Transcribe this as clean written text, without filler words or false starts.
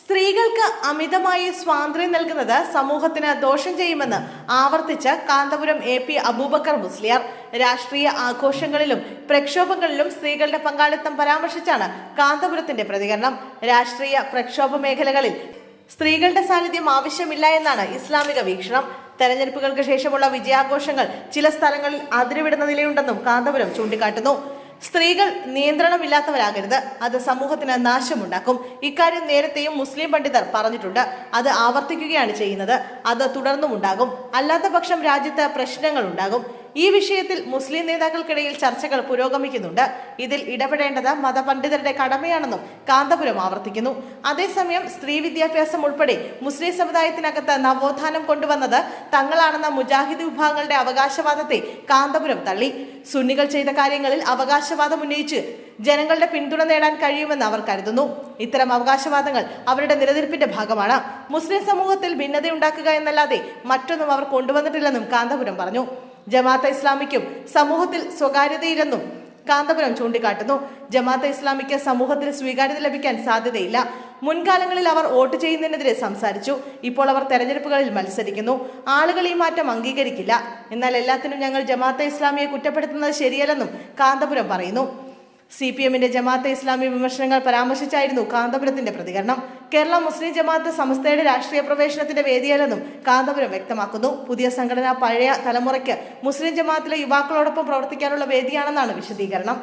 സ്ത്രീകൾക്ക് അമിതമായി സ്വാതന്ത്ര്യം നൽകുന്നത് സമൂഹത്തിന് ദോഷം ചെയ്യുമെന്ന് ആവർത്തിച്ച് കാന്തപുരം AP അബൂബക്കർ മുസ്ലിയാർ. രാഷ്ട്രീയ ആഘോഷങ്ങളിലും പ്രക്ഷോഭങ്ങളിലും സ്ത്രീകളുടെ പങ്കാളിത്തം പരാമർശിച്ചാണ് കാന്തപുരത്തിന്റെ പ്രതികരണം. രാഷ്ട്രീയ പ്രക്ഷോഭ മേഖലകളിൽ സ്ത്രീകളുടെ സാന്നിധ്യം ആവശ്യമില്ല എന്നാണ് ഇസ്ലാമിക വീക്ഷണം. തെരഞ്ഞെടുപ്പുകൾക്ക് ശേഷമുള്ള വിജയാഘോഷങ്ങൾ ചില സ്ഥലങ്ങളിൽ അതിരുവിടുന്ന നിലയുണ്ടെന്നും കാന്തപുരം ചൂണ്ടിക്കാട്ടുന്നു. സ്ത്രീകൾ നിയന്ത്രണമില്ലാത്തവരാകരുത്, അത് സമൂഹത്തിന് നാശമുണ്ടാക്കും. ഇക്കാര്യം നേരത്തെയും മുസ്ലിം പണ്ഡിതർ പറഞ്ഞിട്ടുണ്ട്. അത് ആവർത്തിക്കുകയാണ് ചെയ്യുന്നത്. അത് തുടർന്നും ഉണ്ടാകും. അല്ലാത്ത പക്ഷം രാജ്യത്ത് പ്രശ്നങ്ങൾ ഉണ്ടാകും. ഈ വിഷയത്തിൽ മുസ്ലിം നേതാക്കൾക്കിടയിൽ ചർച്ചകൾ പുരോഗമിക്കുന്നുണ്ട്. ഇതിൽ ഇടപെടേണ്ടത് മതപണ്ഡിതരുടെ കടമയാണെന്നും കാന്തപുരം ആവർത്തിക്കുന്നു. അതേസമയം സ്ത്രീ വിദ്യാഭ്യാസം ഉൾപ്പെടെ മുസ്ലിം സമുദായത്തിനകത്ത് നവോത്ഥാനം കൊണ്ടുവന്നത് തങ്ങളാണെന്ന മുജാഹിദ് വിഭാഗങ്ങളുടെ അവകാശവാദത്തെ കാന്തപുരം തള്ളി. സുന്നികൾ ചെയ്ത കാര്യങ്ങളിൽ അവകാശവാദം ഉന്നയിച്ച് ജനങ്ങളുടെ പിന്തുണ നേടാൻ കഴിയുമെന്ന് അവർ കരുതുന്നു. ഇത്തരം അവകാശവാദങ്ങൾ അവരുടെ നിലനിൽപ്പിന്റെ ഭാഗമാണ്. മുസ്ലിം സമൂഹത്തിൽ ഭിന്നതയുണ്ടാക്കുക എന്നല്ലാതെ മറ്റൊന്നും അവർ കൊണ്ടുവന്നിട്ടില്ലെന്നും കാന്തപുരം പറഞ്ഞു. ജമാഅത്തെ ഇസ്ലാമിക്കും സമൂഹത്തിൽ സ്വകാര്യതയില്ലെന്നും കാന്തപുരം ചൂണ്ടിക്കാട്ടുന്നു. ജമാഅത്തെ ഇസ്ലാമിക്ക് സമൂഹത്തിൽ സ്വീകാര്യത ലഭിക്കാൻ സാധ്യതയില്ല. മുൻകാലങ്ങളിൽ അവർ വോട്ട് ചെയ്യുന്നതിനെതിരെ സംസാരിച്ചു. ഇപ്പോൾ അവർ തെരഞ്ഞെടുപ്പുകളിൽ മത്സരിക്കുന്നു. ആളുകൾ ഈ മാറ്റം അംഗീകരിക്കില്ല. എന്നാൽ എല്ലാത്തിനും ഞങ്ങൾ ജമാഅത്തെ ഇസ്ലാമിയെ കുറ്റപ്പെടുത്തുന്നത് ശരിയല്ലെന്നും കാന്തപുരം പറയുന്നു. CPMന്റെ ജമാഅത്തെ ഇസ്ലാമി വിമർശനങ്ങൾ പരാമർശിച്ചായിരുന്നു കാന്തപുരത്തിന്റെ പ്രതികരണം. കേരള മുസ്ലിം ജമാഅത്ത് സമസ്തയുടെ രാഷ്ട്രീയ പ്രവേശനത്തിന്റെ വേദിയല്ലെന്നും കാന്തപുരം വ്യക്തമാക്കുന്നു. പുതിയ സംഘടന പഴയ തലമുറയ്ക്ക് മുസ്ലിം ജമാഅത്തിലെ യുവാക്കളോടൊപ്പം പ്രവർത്തിക്കാനുള്ള വേദിയാണെന്നാണ് വിശദീകരണം.